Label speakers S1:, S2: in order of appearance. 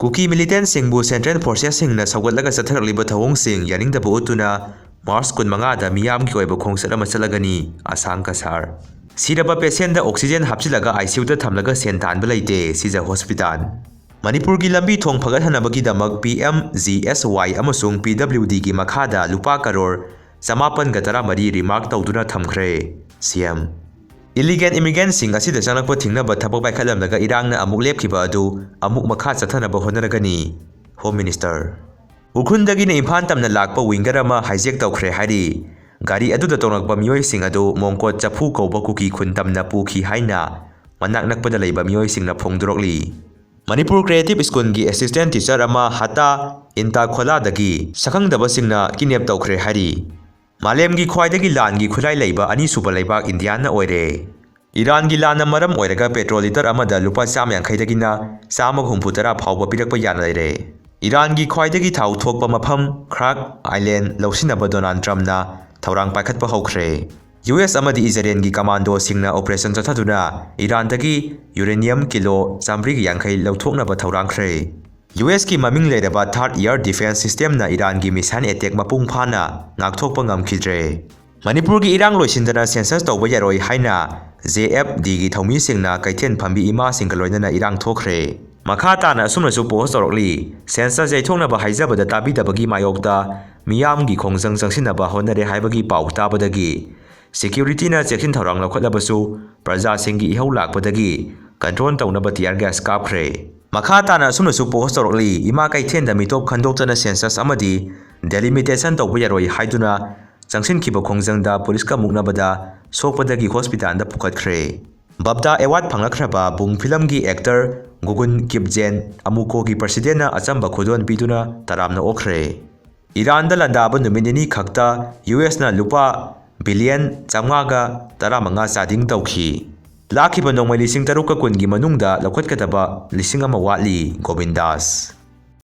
S1: Kuki militantsingbu Central Forcesingna saugatlaga chatharakliba thawongsing yaningdaba utuna March 15da miyamgi oiba khongsat ama chalagani Assam Kasar. Siraba patient da oxygen hapchilaga ICU da thamlaga sen tanba leite sija hospital. Manipur gi lambi thong phagat hanabagi damak PMGSY amasung PWD gi makhada lupa karor 913 remark tawduna thamkhre CM. Illegal immigrants sing asida chanakpa thingnaba thabak baikhalamnaga irangna amuk lepkhiba adu amuk makha chathanaba honaragani Home Minister. Ukhundagi na Imphal tamna lakpa winger ama hijack tawkhre hari gari aduda tonakpa miyoi sing adu mongkot chapu kauba kuki khun tamna pukhi haina manak nakpada leiba miyoi singna phongdurokli. Manipur Creative School gi assistant teacher ama hata inta khola dagi sakhangdaba singna kinep tawkhre hari. Malem gi khwaidagi lan gi khulai leiba ani suba leibak India na oire. Iran gi lan na maram oiraga petrol liter amada lupa 150 dagina 160 phawba pirakpa yana leire. Iran gi khwaidagi thau thokpa mafam Krak Island lausinaba Donald Trump na thaurang paikhatpa haukhre. US amadi Israel gi commando singna operation chathaduna Iran dagi uranium kilo 150 lauthoknaba thaurangkhre. US ki maming leiraba third year defense system na Iran gi mission attack mapung phana ngakthokpa ngamkhidre. Manipur gi irang loisindana census tawba yaroi haina JFD gi thomi singna kaithen phambi ima singkaloina irang thokre. Makha tana asumnasu post torokli census jaithoknaba haijabada tabidabagi mayokta miyam gi khongjang jangsinaba honare haibagi pau tabadagi security na chekhin thorang lakhotlabasu praja singgi ihau lakpadagi control tawnaba tear gas kapkhre. Makha tana asumnasu post torokli ima kaithen da mitop khandokchana census amadi delimitation tawba yaroi haiduna jangsin khiba khongjangda police ka muknabada sokpadagi hospital da pukhatkre. Babda award phangakhraba bung film gi actor Gugun Kipjen amuko gi president na achamba khodon biduna taramna okhre. Iran da landaba numinini khakta US na lupa billion chamgaga taramanga chading tawkhi. Lakhiba nongmai 3,000 ka kun gi manungda lakhwatkataba 1,000 watli Govindas.